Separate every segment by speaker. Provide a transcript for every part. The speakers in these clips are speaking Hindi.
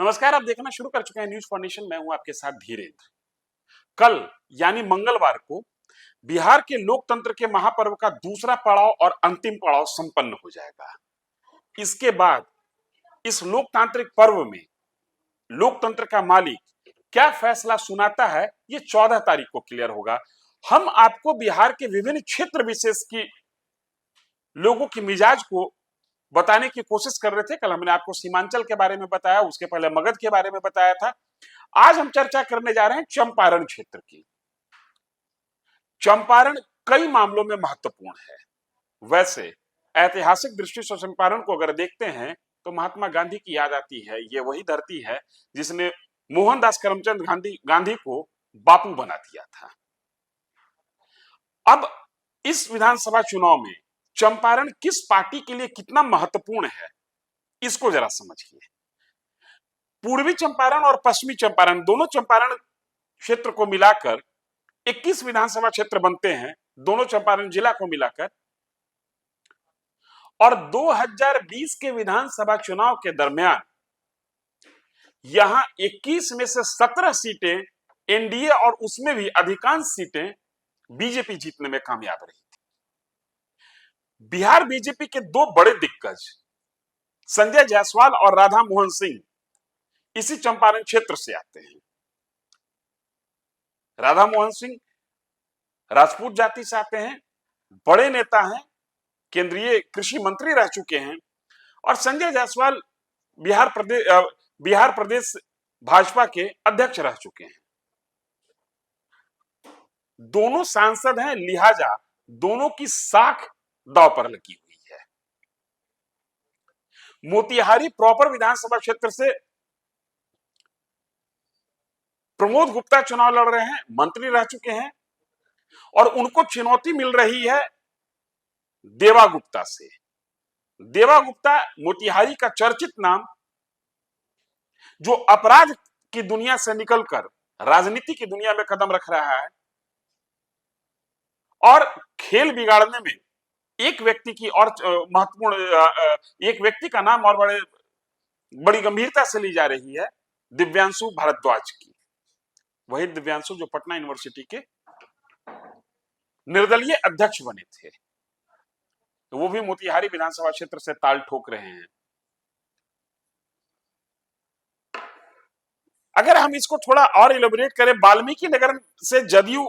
Speaker 1: नमस्कार, आप देखना शुरू कर चुके हैं न्यूज फॉर नेशन। मैं हूं आपके साथ धीरेन्द्र। कल यानी मंगलवार को बिहार के लोकतंत्र के महापर्व का दूसरा पड़ाव और अंतिम पड़ाव संपन्न हो जाएगा। इसके बाद इस लोकतांत्रिक पर्व में लोकतंत्र का मालिक क्या फैसला सुनाता है, ये 14 तारीख को क्लियर होगा। हम आपको बिहार के विभिन्न क्षेत्र विशेष की लोगों की मिजाज को बताने की कोशिश कर रहे थे। कल हमने आपको सीमांचल के बारे में बताया, उसके पहले मगध के बारे में बताया था। आज हम चर्चा करने जा रहे हैं चंपारण क्षेत्र की। चंपारण कई मामलों में महत्वपूर्ण है। वैसे ऐतिहासिक दृष्टि से चंपारण को अगर देखते हैं तो महात्मा गांधी की याद आती है। ये वही धरती है जिसने मोहनदास करमचंद गांधी को बापू बना दिया था। अब इस विधानसभा चुनाव में चंपारण किस पार्टी के लिए कितना महत्वपूर्ण है, इसको जरा समझिए। पूर्वी चंपारण और पश्चिमी चंपारण, दोनों चंपारण क्षेत्र को मिलाकर 21 विधानसभा क्षेत्र बनते हैं, दोनों चंपारण जिला को मिलाकर। और 2020 के विधानसभा चुनाव के दरमियान यहां 21 में से 17 सीटें एनडीए और उसमें भी अधिकांश सीटें बीजेपी जीतने में कामयाब रही थी। बिहार बीजेपी के दो बड़े दिग्गज संजय जायसवाल और राधा मोहन सिंह इसी चंपारण क्षेत्र से आते हैं। राधा मोहन सिंह राजपूत जाति से आते हैं, बड़े नेता हैं, केंद्रीय कृषि मंत्री रह चुके हैं। और संजय जायसवाल बिहार प्रदेश भाजपा के अध्यक्ष रह चुके हैं। दोनों सांसद हैं, लिहाजा दोनों की साख दांव पर लगी हुई है। मोतिहारी प्रॉपर विधानसभा क्षेत्र से प्रमोद गुप्ता चुनाव लड़ रहे हैं, मंत्री रह चुके हैं। और उनको चुनौती मिल रही है देवा गुप्ता से। देवा गुप्ता मोतिहारी का चर्चित नाम, जो अपराध की दुनिया से निकलकर राजनीति की दुनिया में कदम रख रहा है और खेल बिगाड़ने में एक व्यक्ति की और महत्वपूर्ण एक व्यक्ति का नाम और बड़ी गंभीरता से ली जा रही है, दिव्यांशु भारद्वाज की। वही दिव्यांशु जो पटना यूनिवर्सिटी के निर्दलीय अध्यक्ष बने थे, तो वो भी मोतिहारी विधानसभा क्षेत्र से ताल ठोक रहे हैं। अगर हम इसको थोड़ा और इलेबोरेट करें, वाल्मीकि नगर से जदयू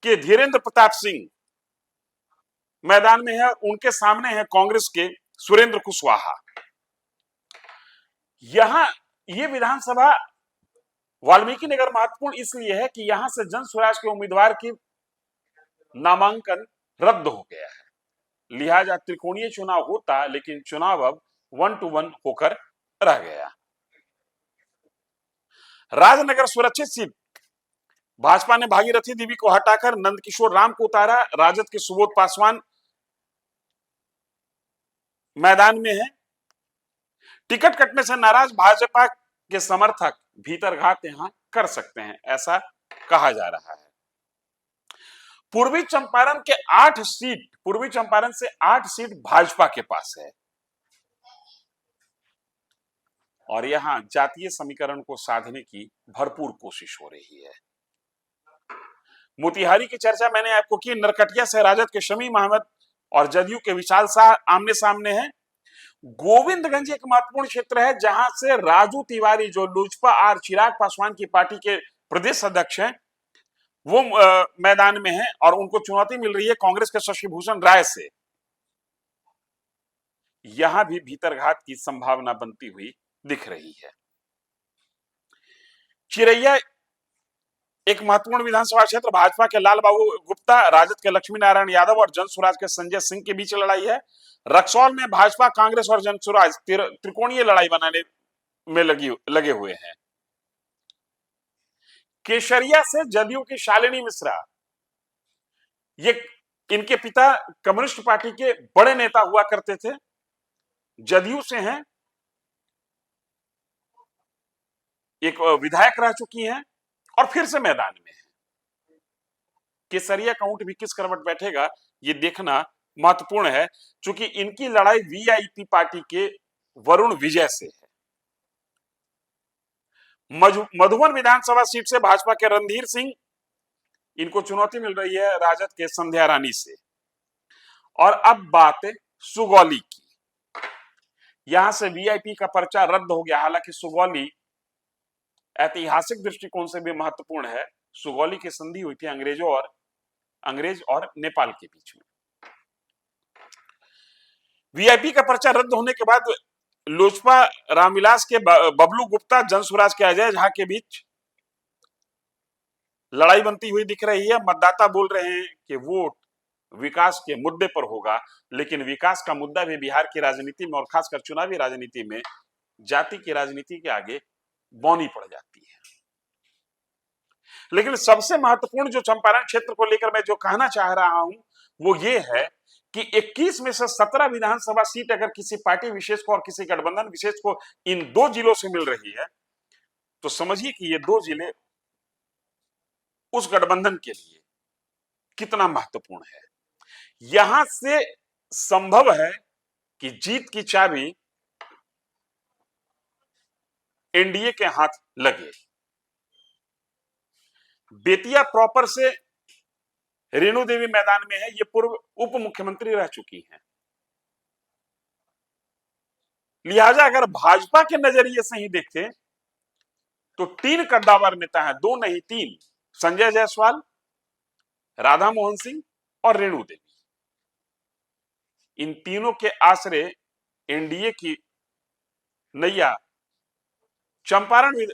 Speaker 1: के धीरेन्द्र प्रताप सिंह मैदान में है, उनके सामने है कांग्रेस के सुरेंद्र कुशवाहा। यहां ये विधानसभा वाल्मीकि नगर महत्वपूर्ण इसलिए है कि यहां से जन स्वराज के उम्मीदवार की नामांकन रद्द हो गया है। लिहाजा त्रिकोणीय चुनाव होता, लेकिन चुनाव अब 1 to 1 होकर रह गया। राजनगर सुरक्षित सीट भाजपा ने भागीरथी देवी को हटाकर नंदकिशोर राम को उतारा। राजद के सुबोध पासवान मैदान में है। टिकट कटने से नाराज भाजपा के समर्थक भीतरघात यहां कर सकते हैं, ऐसा कहा जा रहा है। पूर्वी चंपारण से 8 सीट भाजपा के पास है। और यहां जातीय समीकरण को साधने की भरपूर कोशिश हो रही है। मोतिहारी की चर्चा मैंने आपको की। नरकटिया से राजद के शमीम अहमद और जदयू के विशाल शाह आमने सामने हैं। गोविंदगंज एक महत्वपूर्ण क्षेत्र है, जहां से राजू तिवारी, जो लोजपा और चिराग पासवान की पार्टी के प्रदेश अध्यक्ष हैं, वो मैदान में है और उनको चुनौती मिल रही है कांग्रेस के शशि भूषण राय से। यहां भी भीतरघात की संभावना बनती हुई दिख रही है। चिरैया एक महत्वपूर्ण विधानसभा क्षेत्र, भाजपा के लाल बाबू गुप्ता, राजद के लक्ष्मी नारायण यादव और जनसुराज के संजय सिंह के बीच लड़ाई है। रक्सौल में भाजपा, कांग्रेस और जनसुराज त्रिकोणीय लड़ाई बनाने में लगे हुए हैं। केसरिया से जदयू की शालिनी मिश्रा, ये इनके पिता कम्युनिस्ट पार्टी के बड़े नेता हुआ करते थे, जदयू से हैं, एक विधायक रह चुकी हैं और फिर से मैदान में है। केसरिया का ऊंट भी किस करवट बैठेगा, ये देखना महत्वपूर्ण है, क्योंकि इनकी लड़ाई वीआईपी पार्टी के वरुण विजय से है। मधुबन विधानसभा सीट से भाजपा के रणधीर सिंह, इनको चुनौती मिल रही है राजद के संध्या रानी से। और अब बात सुगौली की, यहां से वीआईपी का पर्चा रद्द हो गया। हालांकि सुगौली ऐतिहासिक दृष्टिकोण से भी महत्वपूर्ण है। सुगौली की संधि हुई थी अंग्रेज और नेपाल के बीच में। वीआईपी का पर्चा रद्द होने के बाद लोजपा रामविलास के बबलू गुप्ता, जनसुराज के अजय झा के बीच लड़ाई बनती हुई दिख रही है। मतदाता बोल रहे हैं कि वोट विकास के मुद्दे पर होगा, लेकिन विकास का मुद्दा भी बिहार की राजनीति में और खासकर चुनावी राजनीति में जाति की राजनीति के आगे बौनी पड़ जाती है। लेकिन सबसे महत्वपूर्ण जो चंपारण क्षेत्र को लेकर मैं जो कहना चाह रहा हूं वो ये है कि 21 में से 17 विधानसभा सीट अगर किसी पार्टी विशेष को और किसी गठबंधन विशेष को इन दो जिलों से मिल रही है, तो समझिए कि ये दो जिले उस गठबंधन के लिए कितना महत्वपूर्ण है। यहां से संभव है कि जीत की चाबी एनडीए के हाथ लगे। बेतिया प्रॉपर से रेणु देवी मैदान में है। ये पूर्व उप मुख्यमंत्री रह चुकी हैं। लिहाजा अगर भाजपा के नजरिए से ही देखें तो 3 कद्दावर नेता हैं, 2 नहीं 3, संजय जायसवाल, राधा मोहन सिंह और रेणु देवी। इन तीनों के आश्रय एनडीए की नैया चंपारण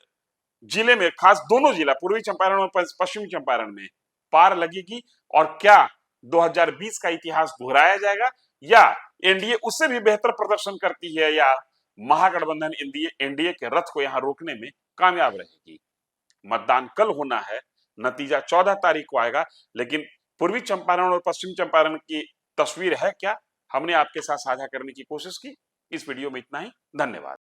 Speaker 1: जिले में, खास दोनों जिला पूर्वी चंपारण और पश्चिमी चंपारण में पार लगेगी। और क्या 2020 का इतिहास दोहराया जाएगा या एनडीए उससे भी बेहतर प्रदर्शन करती है, या महागठबंधन एनडीए के रथ को यहां रोकने में कामयाब रहेगी। मतदान कल होना है, नतीजा 14 तारीख को आएगा। लेकिन पूर्वी चंपारण और पश्चिम चंपारण की तस्वीर है क्या, हमने आपके साथ साझा करने की कोशिश की। इस वीडियो में इतना ही। धन्यवाद।